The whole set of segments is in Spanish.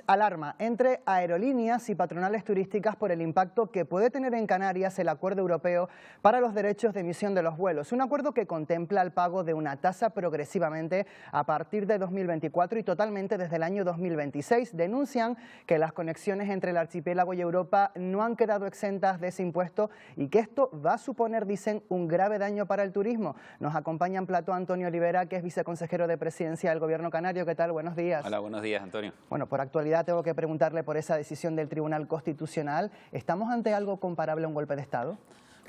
Alarma entre aerolíneas y patronales turísticas por el impacto que puede tener en Canarias el acuerdo europeo para los derechos de emisión de los vuelos. Un acuerdo que contempla el pago de una tasa progresivamente a partir de 2024 y totalmente desde el año 2026. Denuncian que las conexiones entre el archipiélago y Europa no han quedado exentas de ese impuesto y que esto va a suponer, dicen, un grave daño para el turismo. Nos acompaña en plató Antonio Olivera, que es viceconsejero de Presidencia del Gobierno canario. ¿Qué tal? Buenos días. Hola, buenos días, Antonio. Bueno, por actualidad tengo que preguntarle por esa decisión del Tribunal Constitucional. ¿Estamos ante algo comparable a un golpe de Estado?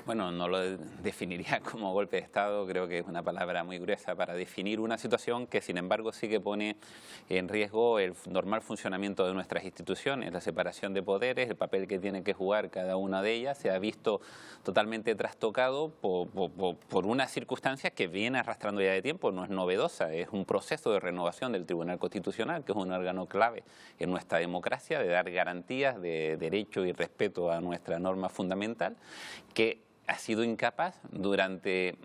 Bueno, no lo definiría como golpe de Estado, creo que es una palabra muy gruesa para definir una situación que, sin embargo, sí que pone en riesgo el normal funcionamiento de nuestras instituciones, la separación de poderes, el papel que tiene que jugar cada una de ellas, se ha visto totalmente trastocado por una circunstancia que viene arrastrando ya de tiempo, no es novedosa, es un proceso de renovación del Tribunal Constitucional, que es un órgano clave en nuestra democracia, de dar garantías de derecho y respeto a nuestra norma fundamental, que ha sido incapaz durante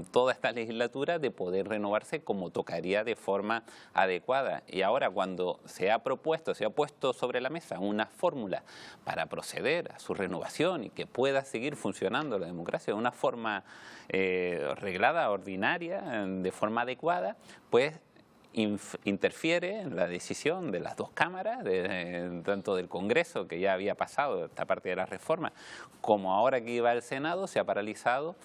toda esta legislatura de poder renovarse como tocaría de forma adecuada. Y ahora, cuando se ha puesto sobre la mesa una fórmula para proceder a su renovación y que pueda seguir funcionando la democracia de una forma reglada, ordinaria, de forma adecuada, pues interfiere en la decisión de las dos cámaras, tanto del Congreso, que ya había pasado esta parte de la reforma, como ahora que iba al Senado, se ha paralizado,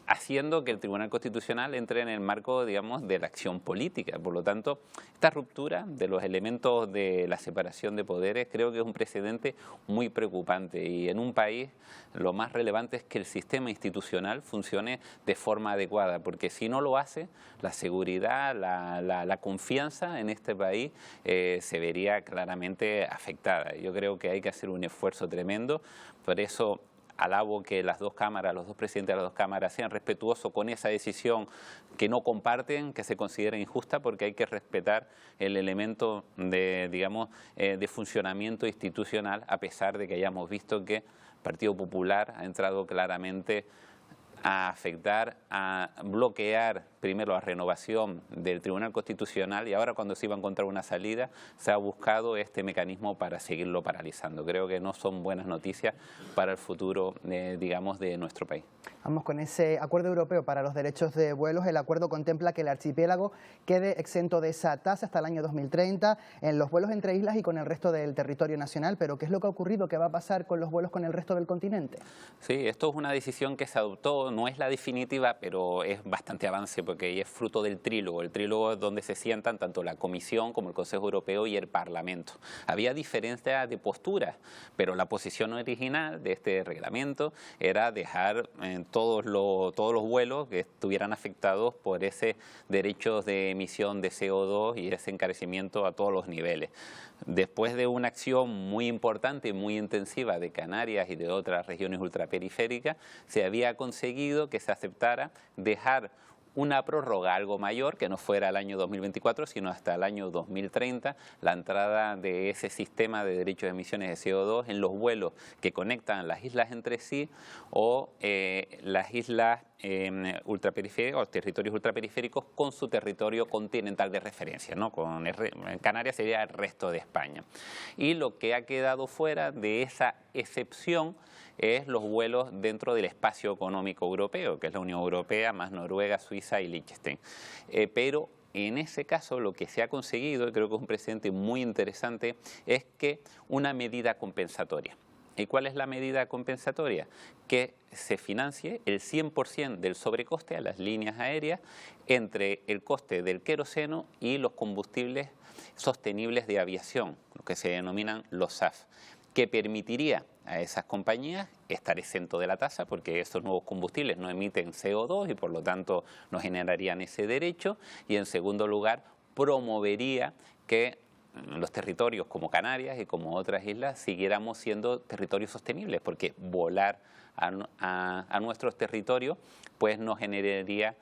haciendo que el Tribunal Constitucional entre en el marco, digamos, de la acción política. Por lo tanto, esta ruptura de los elementos de la separación de poderes creo que es un precedente muy preocupante, y en un país lo más relevante es que el sistema institucional funcione de forma adecuada, porque si no lo hace, la seguridad, la confianza en este país se vería claramente afectada. Yo creo que hay que hacer un esfuerzo tremendo, por eso alabo que las dos cámaras, los dos presidentes de las dos cámaras sean respetuosos con esa decisión que no comparten, que se considera injusta, porque hay que respetar el elemento de, digamos, de funcionamiento institucional, a pesar de que hayamos visto que el Partido Popular ha entrado claramente a afectar, a bloquear primero la renovación del Tribunal Constitucional, y ahora, cuando se iba a encontrar una salida, se ha buscado este mecanismo para seguirlo paralizando. Creo que no son buenas noticias para el futuro, digamos, de nuestro país. Vamos con ese acuerdo europeo para los derechos de vuelos. El acuerdo contempla que el archipiélago quede exento de esa tasa hasta el año 2030 en los vuelos entre islas y con el resto del territorio nacional. Pero ¿qué es lo que ha ocurrido? ¿Qué va a pasar con los vuelos con el resto del continente? Sí, esto es una decisión que se adoptó, no es la definitiva, pero es bastante avance, porque es fruto del trílogo. El trílogo es donde se sientan tanto la Comisión como el Consejo Europeo y el Parlamento. Había diferencia de posturas, pero la posición original de este reglamento era dejar todos los vuelos que estuvieran afectados por ese derecho de emisión de CO2 y ese encarecimiento a todos los niveles. Después de una acción muy importante y muy intensiva de Canarias y de otras regiones ultraperiféricas, se había conseguido que se aceptara dejar una prórroga algo mayor, que no fuera el año 2024, sino hasta el año 2030, la entrada de ese sistema de derechos de emisiones de CO2 en los vuelos que conectan las islas entre sí, o las islas ultraperiféricas, o territorios ultraperiféricos, con su territorio continental de referencia, ¿no? En Canarias sería el resto de España. Y lo que ha quedado fuera de esa excepción es los vuelos dentro del espacio económico europeo, que es la Unión Europea más Noruega, Suiza y Liechtenstein. Pero en ese caso lo que se ha conseguido, y creo que es un precedente muy interesante, es que una medida compensatoria. ¿Y cuál es la medida compensatoria? Que se financie el 100% del sobrecoste a las líneas aéreas entre el coste del queroseno y los combustibles sostenibles de aviación, lo que se denominan los SAF, que permitiría a esas compañías estar exento de la tasa, porque estos nuevos combustibles no emiten CO2 y por lo tanto no generarían ese derecho, y en segundo lugar promovería que los territorios como Canarias y como otras islas siguiéramos siendo territorios sostenibles, porque volar a nuestros territorios pues nos generaría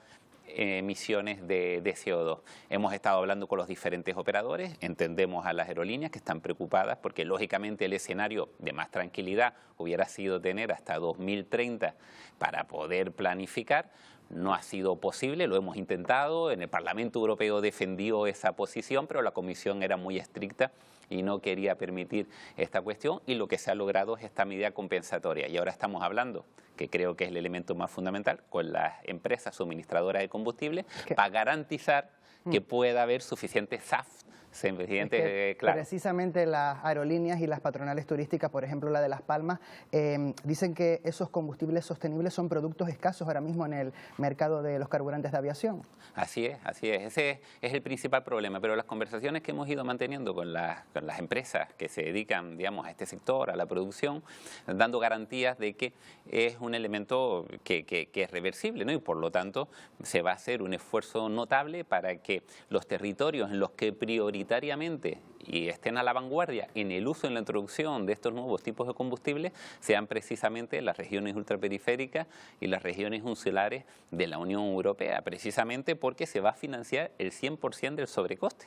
emisiones de CO2. Hemos estado hablando con los diferentes operadores, entendemos a las aerolíneas que están preocupadas porque lógicamente el escenario de más tranquilidad hubiera sido tener hasta 2030 para poder planificar. No ha sido posible, lo hemos intentado, en el Parlamento Europeo defendió esa posición, pero la Comisión era muy estricta y no quería permitir esta cuestión, y lo que se ha logrado es esta medida compensatoria. Y ahora estamos hablando, que creo que es el elemento más fundamental, con las empresas suministradoras de combustible, para garantizar que pueda haber suficiente SAF. Claro. Precisamente las aerolíneas y las patronales turísticas, por ejemplo la de Las Palmas, dicen que esos combustibles sostenibles son productos escasos ahora mismo en el mercado de los carburantes de aviación. Así es, ese es el principal problema, pero las conversaciones que hemos ido manteniendo con las empresas que se dedican, digamos, a este sector, a la producción, dando garantías de que es un elemento que es reversible, ¿no? Y por lo tanto se va a hacer un esfuerzo notable para que los territorios en los que prioritariamente y estén a la vanguardia en el uso y en la introducción de estos nuevos tipos de combustibles sean precisamente las regiones ultraperiféricas y las regiones insulares de la Unión Europea, precisamente porque se va a financiar el 100% del sobrecoste.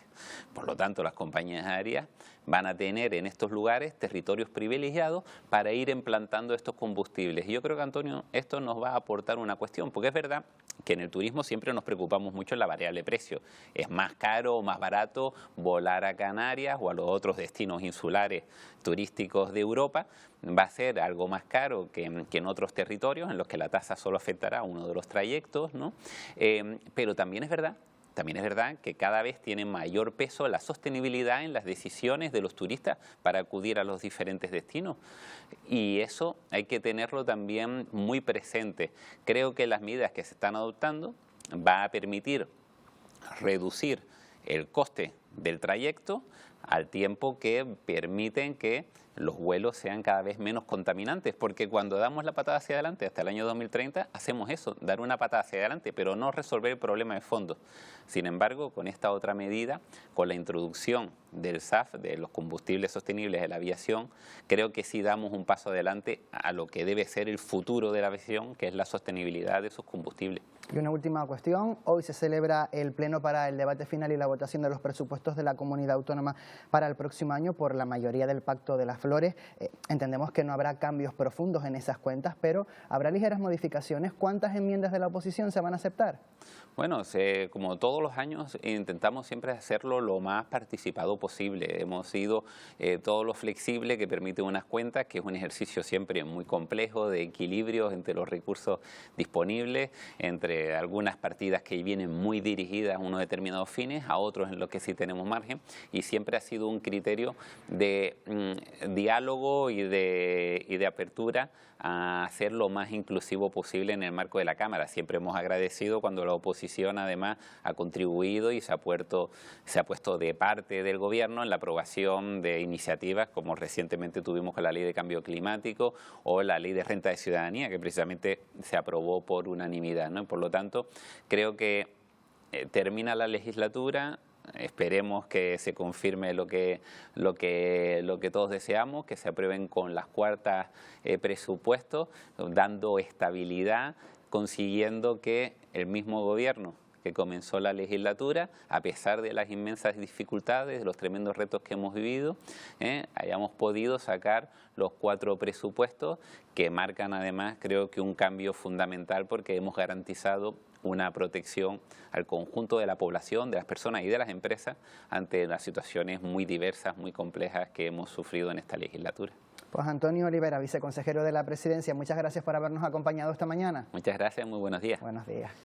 Por lo tanto, las compañías aéreas van a tener en estos lugares territorios privilegiados para ir implantando estos combustibles. Y yo creo que, Antonio, esto nos va a aportar una cuestión, porque es verdad que en el turismo siempre nos preocupamos mucho en la variable precio. Es más caro o más barato volar a Canarias o a los otros destinos insulares turísticos de Europa. Va a ser algo más caro que en otros territorios en los que la tasa solo afectará a uno de los trayectos, ¿no? Pero también es verdad que cada vez tiene mayor peso la sostenibilidad en las decisiones de los turistas para acudir a los diferentes destinos. Y eso hay que tenerlo también muy presente. Creo que las medidas que se están adoptando van a permitir reducir el coste del trayecto al tiempo que permiten que los vuelos sean cada vez menos contaminantes, porque cuando damos la patada hacia adelante hasta el año 2030 hacemos eso, dar una patada hacia adelante, pero no resolver el problema de fondo. Sin embargo, con esta otra medida, con la introducción del SAF, de los combustibles sostenibles de la aviación, creo que sí damos un paso adelante a lo que debe ser el futuro de la aviación, que es la sostenibilidad de esos combustibles. Y una última cuestión, hoy se celebra el pleno para el debate final y la votación de los presupuestos de la comunidad autónoma para el próximo año por la mayoría del Pacto de las Flores. Entendemos que no habrá cambios profundos en esas cuentas, pero habrá ligeras modificaciones. ¿Cuántas enmiendas de la oposición se van a aceptar? Bueno, como todos los años intentamos siempre hacerlo lo más participado posible. Hemos sido todo lo flexible que permite unas cuentas, que es un ejercicio siempre muy complejo de equilibrio entre los recursos disponibles, entre algunas partidas que vienen muy dirigidas a unos determinados fines, a otros en los que sí tenemos margen, y siempre ha sido un criterio de diálogo y de apertura a hacer lo más inclusivo posible en el marco de la Cámara. Siempre hemos agradecido cuando la oposición además ha contribuido y se ha puesto de parte del Gobierno en la aprobación de iniciativas como recientemente tuvimos con la Ley de Cambio Climático o la Ley de Renta de Ciudadanía, que precisamente se aprobó por unanimidad, ¿no? Por lo tanto, creo que termina la legislatura. Esperemos que se confirme lo que todos deseamos, que se aprueben con las cuartas presupuestos, dando estabilidad, consiguiendo que el mismo gobierno que comenzó la legislatura, a pesar de las inmensas dificultades, de los tremendos retos que hemos vivido, hayamos podido sacar los 4 presupuestos que marcan además, creo que un cambio fundamental, porque hemos garantizado una protección al conjunto de la población, de las personas y de las empresas ante las situaciones muy diversas, muy complejas que hemos sufrido en esta legislatura. Pues Antonio Olivera, viceconsejero de la Presidencia, muchas gracias por habernos acompañado esta mañana. Muchas gracias, muy buenos días. Buenos días.